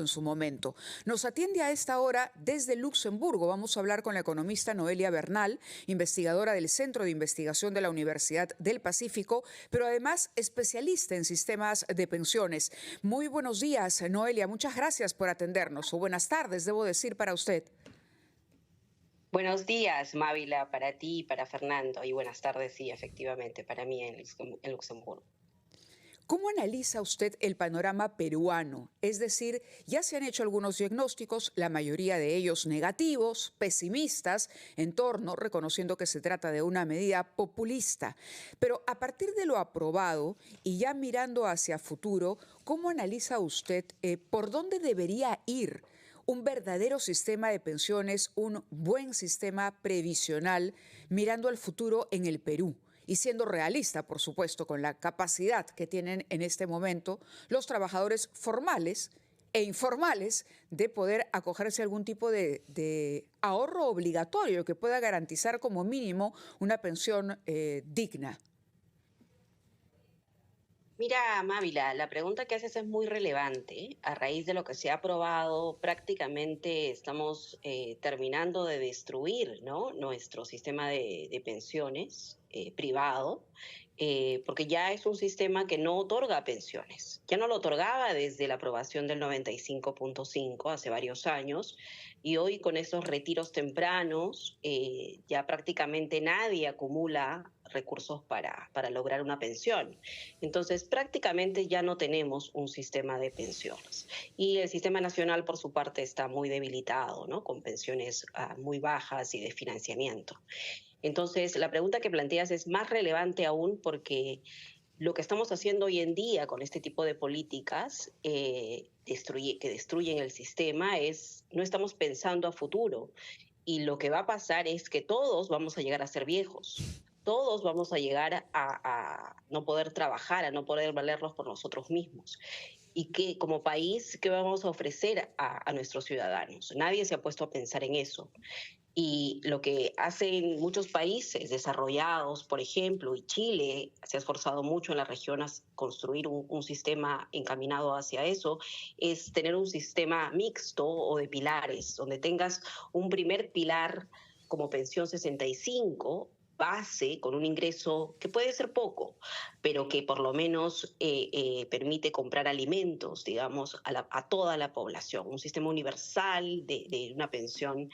en su momento. Nos atiende a esta hora desde Luxemburgo. Vamos a hablar con la economista Noelia Bernal, investigadora del Centro de Investigación de la Universidad del Pacífico, pero además especialista en sistemas de pensiones. Muy buenos días, Noelia. Muchas gracias por atendernos. O buenas tardes, debo decir, para usted. Buenos días, Mávila, para ti y para Fernando. Y buenas tardes, sí, efectivamente, para mí en Luxemburgo. ¿Cómo analiza usted el panorama peruano? Es decir, ya se han hecho algunos diagnósticos, la mayoría de ellos negativos, pesimistas, en torno, reconociendo que se trata de una medida populista. Pero a partir de lo aprobado y ya mirando hacia futuro, ¿cómo analiza usted por dónde debería ir un verdadero sistema de pensiones, un buen sistema previsional, mirando al futuro en el Perú? Y siendo realista, por supuesto, con la capacidad que tienen en este momento los trabajadores formales e informales de poder acogerse a algún tipo de ahorro obligatorio que pueda garantizar como mínimo una pensión digna. Mira, Mávila, la pregunta que haces es muy relevante. A raíz de lo que se ha aprobado, prácticamente estamos terminando de destruir, ¿no?, nuestro sistema de pensiones privado, porque ya es un sistema que no otorga pensiones. Ya no lo otorgaba desde la aprobación del 95.5 hace varios años, y hoy con esos retiros tempranos ya prácticamente nadie acumula recursos para lograr una pensión. Entonces, prácticamente ya no tenemos un sistema de pensiones. Y el sistema nacional, por su parte, está muy debilitado, ¿no?, con pensiones muy bajas y de financiamiento. Entonces, la pregunta que planteas es más relevante aún porque lo que estamos haciendo hoy en día con este tipo de políticas que destruyen el sistema es, no estamos pensando a futuro. Y lo que va a pasar es que todos vamos a llegar a ser viejos. Todos vamos a llegar a no poder trabajar, a no poder valernos por nosotros mismos. Y que como país, ¿qué vamos a ofrecer a nuestros ciudadanos? Nadie se ha puesto a pensar en eso. Y lo que hacen muchos países desarrollados, por ejemplo, y Chile se ha esforzado mucho en la región a construir un sistema encaminado hacia eso, es tener un sistema mixto o de pilares, donde tengas un primer pilar como pensión 65, base, con un ingreso que puede ser poco, pero que por lo menos permite comprar alimentos, digamos, a toda la población. Un sistema universal de una pensión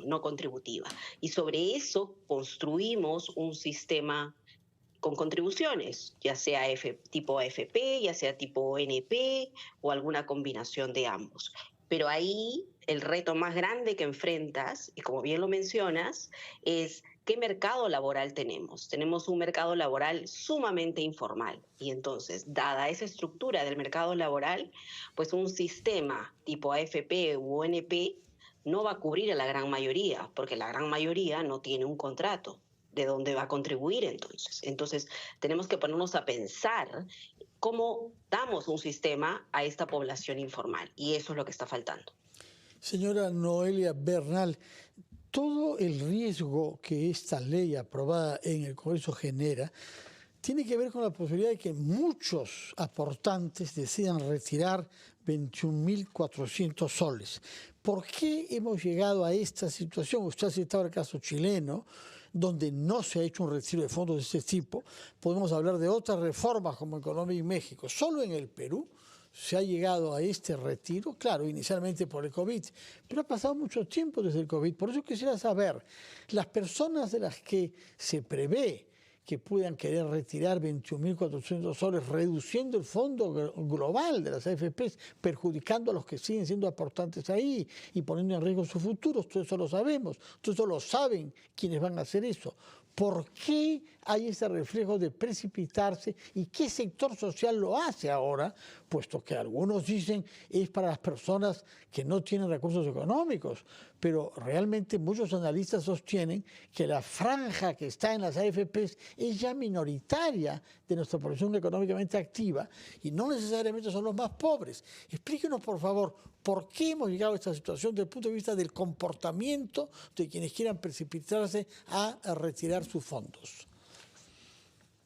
no contributiva. Y sobre eso construimos un sistema con contribuciones, ya sea tipo AFP, ya sea tipo NP o alguna combinación de ambos. Pero ahí el reto más grande que enfrentas, y como bien lo mencionas, es qué mercado laboral tenemos. Tenemos un mercado laboral sumamente informal y entonces, dada esa estructura del mercado laboral, pues un sistema tipo AFP u ONP no va a cubrir a la gran mayoría, porque la gran mayoría no tiene un contrato de dónde va a contribuir entonces. Entonces, tenemos que ponernos a pensar cómo damos un sistema a esta población informal, y eso es lo que está faltando. Señora Noelia Bernal, todo el riesgo que esta ley aprobada en el Congreso genera tiene que ver con la posibilidad de que muchos aportantes decidan retirar 21.400 soles. ¿Por qué hemos llegado a esta situación? Usted ha citado el caso chileno, donde no se ha hecho un retiro de fondos de este tipo. Podemos hablar de otras reformas como Economía en México. Solo en el Perú se ha llegado a este retiro, claro, inicialmente por el COVID, pero ha pasado mucho tiempo desde el COVID. Por eso quisiera saber, las personas de las que se prevé que puedan querer retirar 21.400 soles, reduciendo el fondo global de las AFPs, perjudicando a los que siguen siendo aportantes ahí y poniendo en riesgo su futuro. Todo eso lo sabemos, todo eso lo saben quienes van a hacer eso. ¿Por qué hay ese reflejo de precipitarse y qué sector social lo hace ahora? Puesto que algunos dicen es para las personas que no tienen recursos económicos, pero realmente muchos analistas sostienen que la franja que está en las AFPs es ya minoritaria de nuestra población económicamente activa y no necesariamente son los más pobres. Explíquenos, por favor, por qué hemos llegado a esta situación desde el punto de vista del comportamiento de quienes quieran precipitarse a retirar sus fondos.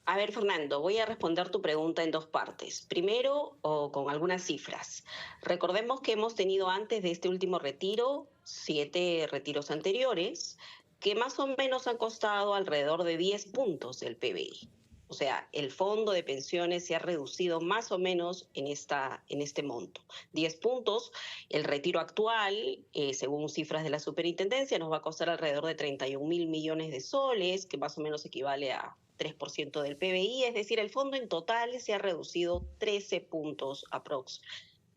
A ver, Fernando, voy a responder tu pregunta en dos partes. Primero, o con algunas cifras. Recordemos que hemos tenido antes de este último retiro 7 retiros anteriores que más o menos han costado alrededor de 10 puntos del PBI. O sea, el fondo de pensiones se ha reducido más o menos en este monto. 10 puntos. El retiro actual, según cifras de la superintendencia, nos va a costar alrededor de 31.000 millones de soles, que más o menos equivale a 3% del PBI, es decir, el fondo en total se ha reducido 13 puntos aprox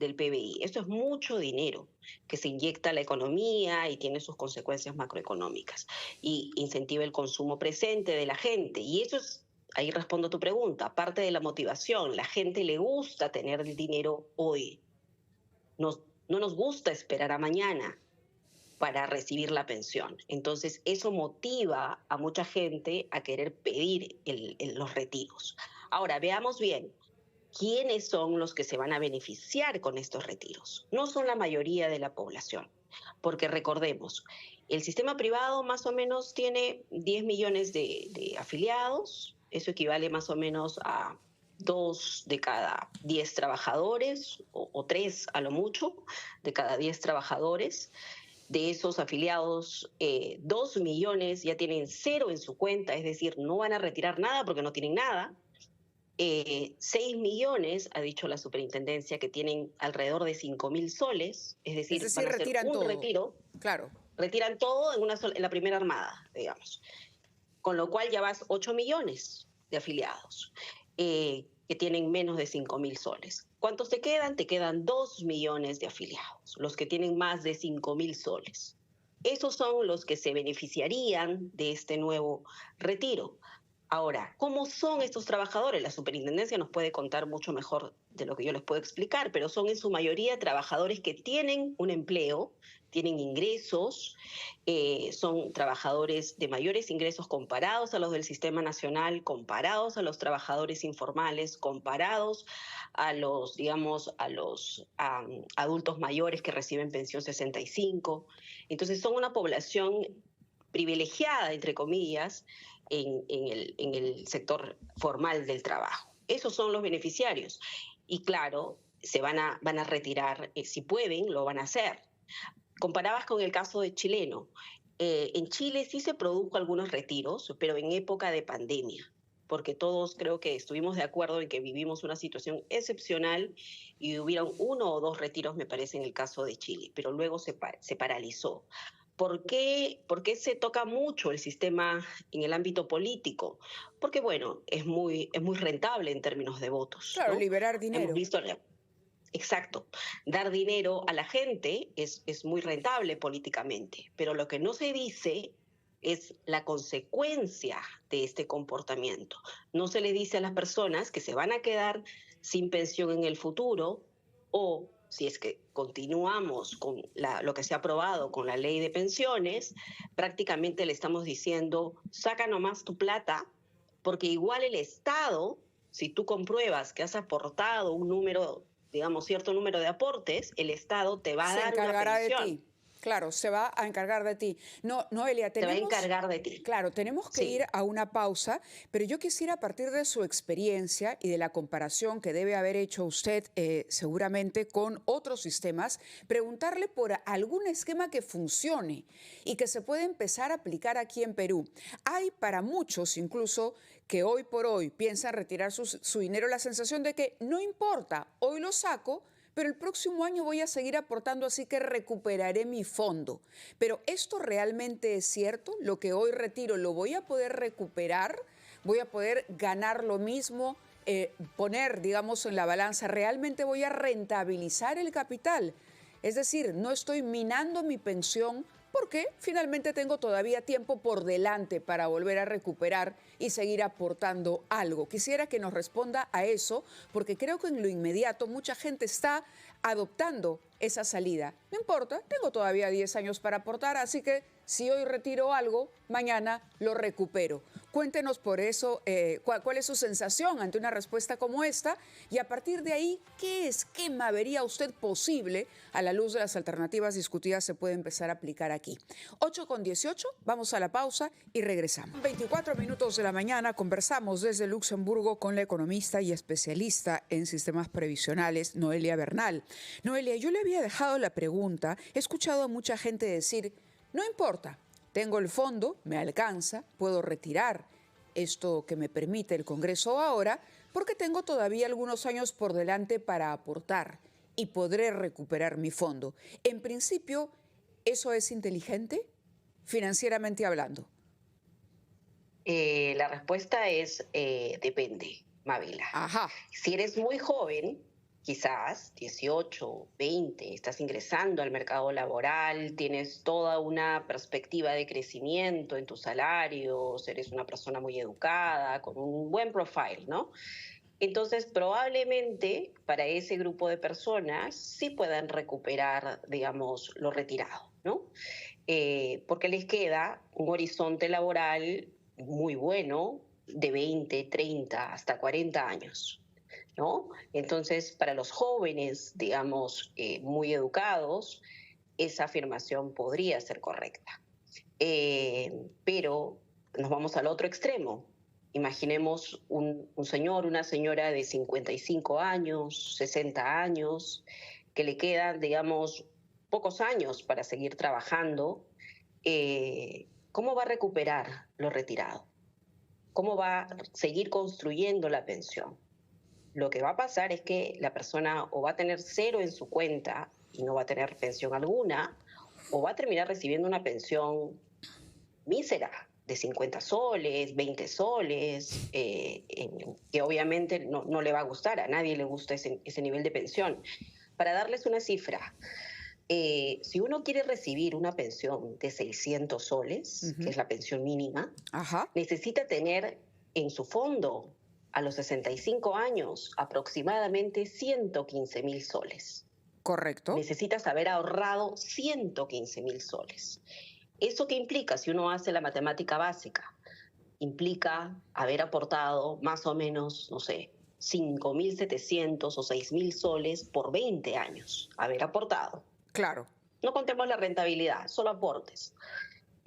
del PBI. Esto es mucho dinero que se inyecta a la economía y tiene sus consecuencias macroeconómicas y incentiva el consumo presente de la gente. Y eso es, ahí respondo a tu pregunta, parte de la motivación. La gente le gusta tener el dinero hoy. No nos gusta esperar a mañana para recibir la pensión. Entonces, eso motiva a mucha gente a querer pedir los retiros. Ahora, veamos bien, ¿quiénes son los que se van a beneficiar con estos retiros? No son la mayoría de la población, porque recordemos, el sistema privado más o menos tiene 10 millones de afiliados, eso equivale más o menos a 2 de cada 10 trabajadores, o 3 a lo mucho, de cada 10 trabajadores. De esos afiliados, 2 millones ya tienen 0 en su cuenta, es decir, no van a retirar nada porque no tienen nada. 6 millones, ha dicho la superintendencia, que tienen alrededor de 5.000 soles, es decir, van a hacer retiran un todo. retiro. Claro. Retiran todo en la primera armada, digamos. Con lo cual ya vas 8 millones de afiliados que tienen menos de 5.000 soles. ¿Cuántos te quedan? Te quedan 2 millones de afiliados, los que tienen más de 5.000 soles. Esos son los que se beneficiarían de este nuevo retiro. Ahora, ¿cómo son estos trabajadores? La superintendencia nos puede contar mucho mejor de lo que yo les puedo explicar, pero son en su mayoría trabajadores que tienen un empleo, tienen ingresos, son trabajadores de mayores ingresos comparados a los del sistema nacional, comparados a los trabajadores informales, comparados a los, digamos, a los adultos mayores que reciben pensión 65. Entonces son una población privilegiada, entre comillas, en el sector formal del trabajo. Esos son los beneficiarios. Y claro, se van a retirar, si pueden, lo van a hacer. Comparabas con el caso de chileno. En Chile sí se produjo algunos retiros, pero en época de pandemia, porque todos creo que estuvimos de acuerdo en que vivimos una situación excepcional y hubieron 1 o 2 retiros, me parece, en el caso de Chile, pero luego se paralizó. ¿Por qué se toca mucho el sistema en el ámbito político? Porque, bueno, es muy rentable en términos de votos, Claro, ¿no? liberar dinero. Hemos visto... Exacto. Dar dinero a la gente es muy rentable políticamente, pero lo que no se dice es la consecuencia de este comportamiento. No se le dice a las personas que se van a quedar sin pensión en el futuro, o si es que continuamos con lo que se ha aprobado con la ley de pensiones, prácticamente le estamos diciendo, saca nomás tu plata, porque igual el Estado, si tú compruebas que has aportado un número, digamos, cierto número de aportes, el Estado te va a dar una pensión. De ti. Claro, se va a encargar de ti. No, Noelia, te va a encargar de ti. Claro, tenemos que ir a una pausa, pero yo quisiera, a partir de su experiencia y de la comparación que debe haber hecho usted seguramente con otros sistemas, preguntarle por algún esquema que funcione y que se pueda empezar a aplicar aquí en Perú. Hay para muchos incluso que hoy por hoy piensan retirar su dinero la sensación de que no importa, hoy lo saco, pero el próximo año voy a seguir aportando, así que recuperaré mi fondo. Pero ¿esto realmente es cierto? ¿Lo que hoy retiro lo voy a poder recuperar? ¿Voy a poder ganar lo mismo? Poner, digamos, en la balanza, ¿realmente voy a rentabilizar el capital? Es decir, no estoy minando mi pensión porque finalmente tengo todavía tiempo por delante para volver a recuperar y seguir aportando algo. Quisiera que nos responda a eso, porque creo que en lo inmediato mucha gente está adoptando esa salida. No importa, tengo todavía 10 años para aportar, así que si hoy retiro algo, mañana lo recupero. Cuéntenos por eso cuál es su sensación ante una respuesta como esta y a partir de ahí, ¿qué esquema vería usted posible a la luz de las alternativas discutidas se puede empezar a aplicar aquí? 8:18, vamos a la pausa y regresamos. 24 minutos de la mañana conversamos desde Luxemburgo con la economista y especialista en sistemas previsionales, Noelia Bernal. Noelia, yo le había dejado la pregunta, he escuchado a mucha gente decir, no importa, tengo el fondo, me alcanza, puedo retirar esto que me permite el Congreso ahora, porque tengo todavía algunos años por delante para aportar y podré recuperar mi fondo. En principio, ¿eso es inteligente, financieramente hablando? La respuesta es depende, Mávila. Ajá. Si eres muy joven, quizás 18, 20, estás ingresando al mercado laboral, tienes toda una perspectiva de crecimiento en tus salarios, eres una persona muy educada, con un buen profile, ¿no? Entonces, probablemente para ese grupo de personas sí puedan recuperar, digamos, lo retirado, ¿no? Porque les queda un horizonte laboral muy bueno de 20, 30, hasta 40 años. ¿No? Entonces, para los jóvenes, digamos, muy educados, esa afirmación podría ser correcta. Pero nos vamos al otro extremo. Imaginemos un señor, una señora de 55 años, 60 años, que le quedan, digamos, pocos años para seguir trabajando. ¿Cómo va a recuperar lo retirado? ¿Cómo va a seguir construyendo la pensión? Lo que va a pasar es que la persona o va a tener cero en su cuenta y no va a tener pensión alguna, o va a terminar recibiendo una pensión mísera de 50 soles, 20 soles, que obviamente no le va a gustar, a nadie le gusta ese nivel de pensión. Para darles una cifra, si uno quiere recibir una pensión de 600 soles, que es la pensión mínima, necesita tener en su fondo a los 65 años aproximadamente 115.000 soles. Correcto. Necesitas haber ahorrado 115.000 soles. ¿Eso qué implica? Si uno hace la matemática básica, implica haber aportado más o menos, no sé, 5.700 o 6.000 soles por 20 años. Haber aportado. Claro. No contemos la rentabilidad, solo aportes.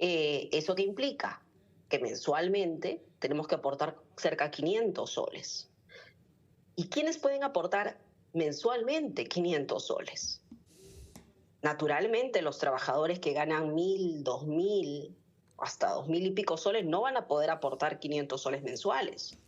¿Eso qué implica? Que mensualmente tenemos que aportar cerca de 500 soles. ¿Y quiénes pueden aportar mensualmente 500 soles? Naturalmente, los trabajadores que ganan 1.000, 2.000, hasta 2.000 y pico soles no van a poder aportar 500 soles mensuales.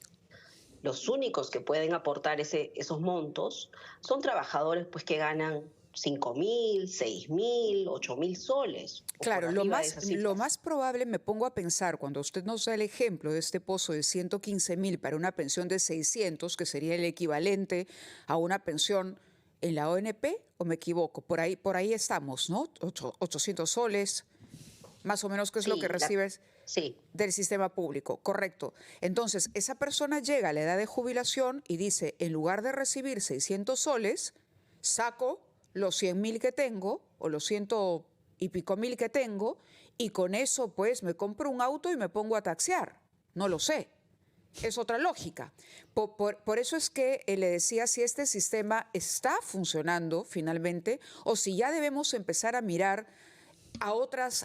Los únicos que pueden aportar esos montos son trabajadores pues, que ganan 5.000, 6.000, 8.000 soles. Claro, lo más probable, me pongo a pensar, cuando usted nos da el ejemplo de este pozo de 115.000 para una pensión de 600, que sería el equivalente a una pensión en la ONP, ¿o me equivoco? Por ahí estamos, ¿no? 800 soles, más o menos, que es lo que recibes del sistema público. Correcto. Entonces, esa persona llega a la edad de jubilación y dice, en lugar de recibir 600 soles, saco los 100.000 que tengo, o los 100 y pico mil que tengo, y con eso pues me compro un auto y me pongo a taxiar. No lo sé. Es otra lógica. Por eso es que le decía si este sistema está funcionando finalmente, o si ya debemos empezar a mirar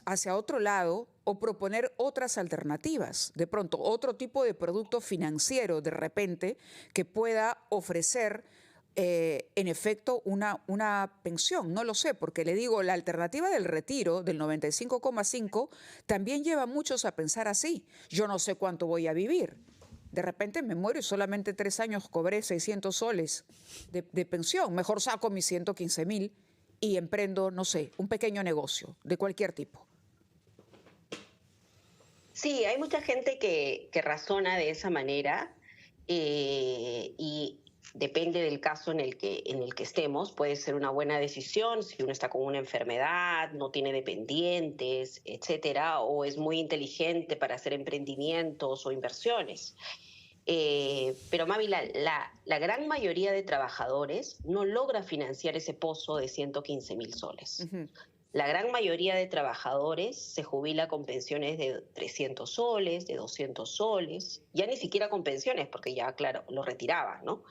hacia otro lado, o proponer otras alternativas. De pronto, otro tipo de producto financiero de repente que pueda ofrecer en efecto una pensión. No lo sé, porque le digo, la alternativa del retiro del 95,5 también lleva a muchos a pensar así. Yo no sé cuánto voy a vivir. De repente me muero y solamente 3 años cobré 600 soles de pensión. Mejor saco mis 115.000 y emprendo, no sé, un pequeño negocio de cualquier tipo. Sí, hay mucha gente que razona de esa manera y depende del caso en el que estemos. Puede ser una buena decisión si uno está con una enfermedad, no tiene dependientes, etcétera, o es muy inteligente para hacer emprendimientos o inversiones. Pero Mavi, la gran mayoría de trabajadores no logra financiar ese pozo de 115.000 soles. La gran mayoría de trabajadores se jubila con pensiones de 300 soles, de 200 soles, ya ni siquiera con pensiones, porque ya, claro, lo retiraban, ¿no?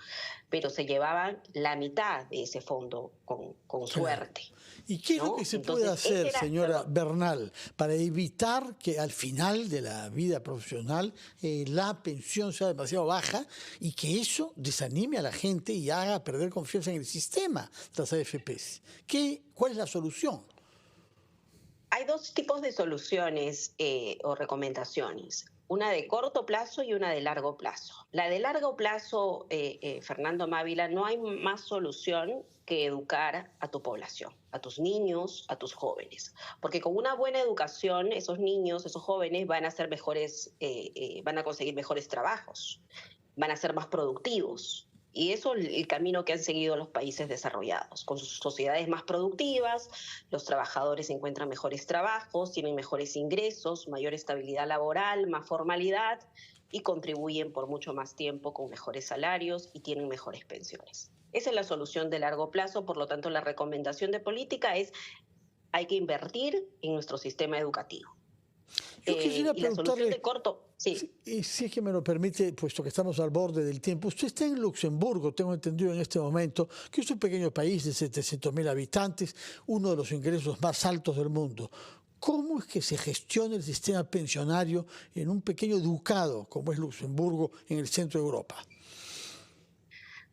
Pero se llevaban la mitad de ese fondo con Claro. suerte, ¿Y qué es lo que ¿no? se puede Entonces, ese hacer, era, señora perdón, Bernal, para evitar que al final de la vida profesional la pensión sea demasiado baja y que eso desanime a la gente y haga perder confianza en el sistema de las AFPs? ¿Cuál es la solución? hay dos tipos de soluciones o recomendaciones, una de corto plazo y una de largo plazo. La de largo plazo, Fernando Mávila, no hay más solución que educar a tu población, a tus niños, a tus jóvenes. Porque con una buena educación, esos niños, esos jóvenes van a ser mejores, van a conseguir mejores trabajos, van a ser más productivos. Y eso es el camino que han seguido los países desarrollados. Con sus sociedades más productivas, los trabajadores encuentran mejores trabajos, tienen mejores ingresos, mayor estabilidad laboral, más formalidad y contribuyen por mucho más tiempo con mejores salarios y tienen mejores pensiones. Esa es la solución de largo plazo, por lo tanto la recomendación de política es hay que invertir en nuestro sistema educativo. Yo quisiera Y la solución preguntarle, de corto, sí. si es que me lo permite, puesto que estamos al borde del tiempo, usted está en Luxemburgo, tengo entendido en este momento, que es un pequeño país de 700.000 habitantes, uno de los ingresos más altos del mundo. ¿Cómo es que se gestiona el sistema pensionario en un pequeño ducado como es Luxemburgo en el centro de Europa?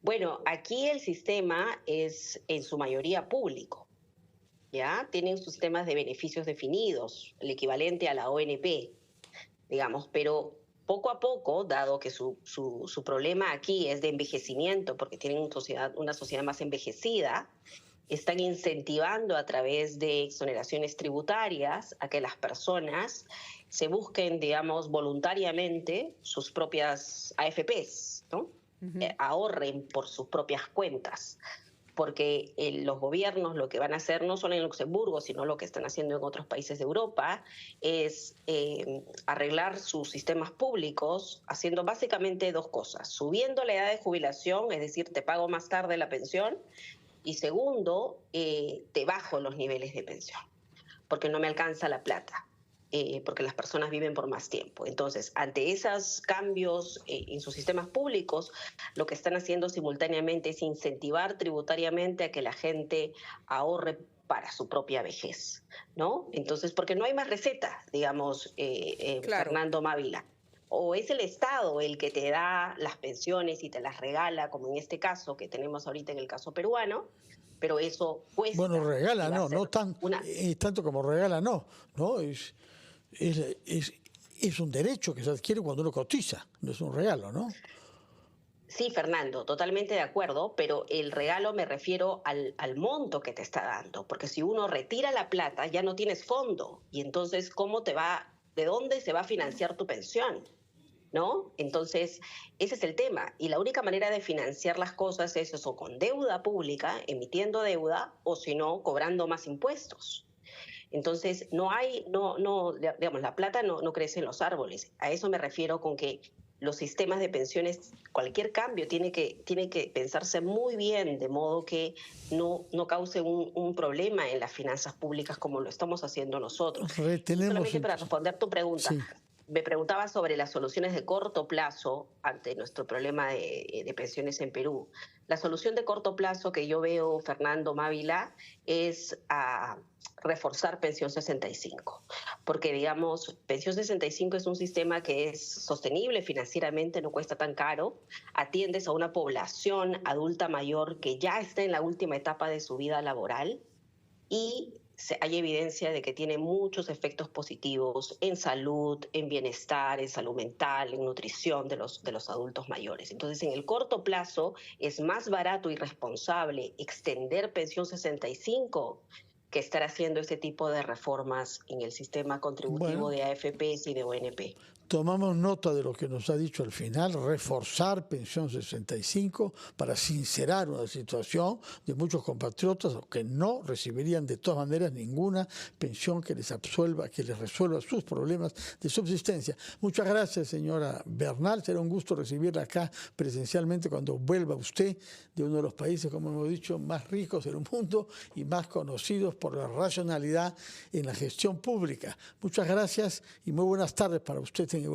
Bueno, aquí el sistema es en su mayoría público, ¿ya? Tienen sus sistemas de beneficios definidos, el equivalente a la ONP, digamos, pero poco a poco, dado que su problema aquí es de envejecimiento, porque tienen una sociedad más envejecida, están incentivando a través de exoneraciones tributarias a que las personas se busquen, digamos, voluntariamente sus propias AFPs, ¿no? Ahorren por sus propias cuentas, porque los gobiernos lo que van a hacer, no solo en Luxemburgo, sino lo que están haciendo en otros países de Europa, es arreglar sus sistemas públicos haciendo básicamente dos cosas: subiendo la edad de jubilación, es decir, te pago más tarde la pensión, y segundo, te bajo los niveles de pensión, porque no me alcanza la plata. Porque las personas viven por más tiempo. Entonces, ante esos cambios en sus sistemas públicos, lo que están haciendo simultáneamente es incentivar tributariamente a que la gente ahorre para su propia vejez, ¿no? Entonces, porque no hay más receta, digamos, Claro. Fernando Mávila. O es el Estado el que te da las pensiones y te las regala, como en este caso que tenemos ahorita en el caso peruano, pero eso Bueno, cuesta y regala, va a no, ser no una... tanto como regala, no, no, es, es, es un derecho que se adquiere cuando uno cotiza, no es un regalo, ¿no? Sí, Fernando, totalmente de acuerdo, pero el regalo me refiero al monto que te está dando, porque si uno retira la plata ya no tienes fondo y entonces ¿de dónde se va a financiar tu pensión? ¿No? Entonces, ese es el tema. Y la única manera de financiar las cosas es eso, con deuda pública, emitiendo deuda, o si no, cobrando más impuestos. Entonces, digamos, la plata no crece en los árboles. A eso me refiero con que los sistemas de pensiones, cualquier cambio tiene que pensarse muy bien, de modo que no cause un problema en las finanzas públicas como lo estamos haciendo nosotros. Y Retenemos solamente para entonces. responder tu pregunta, Sí. me preguntaba sobre las soluciones de corto plazo ante nuestro problema de pensiones en Perú. La solución de corto plazo que yo veo, Fernando Mávila, es reforzar Pensión 65, porque digamos, Pensión 65 es un sistema que es sostenible financieramente, no cuesta tan caro, atiendes a una población adulta mayor que ya está en la última etapa de su vida laboral y hay evidencia de que tiene muchos efectos positivos en salud, en bienestar, en salud mental, en nutrición de los adultos mayores. Entonces, en el corto plazo es más barato y responsable extender Pensión 65 que estar haciendo este tipo de reformas en el sistema contributivo Bueno, de AFPs y de ONP. Tomamos nota de lo que nos ha dicho al final, reforzar pensión 65 para sincerar una situación de muchos compatriotas que no recibirían de todas maneras ninguna pensión que les absuelva, que les resuelva sus problemas de subsistencia. Muchas gracias, señora Bernal. Será un gusto recibirla acá presencialmente cuando vuelva usted de uno de los países, como hemos dicho, más ricos del mundo y más conocidos por la racionalidad en la gestión pública. Muchas gracias y muy buenas tardes para usted.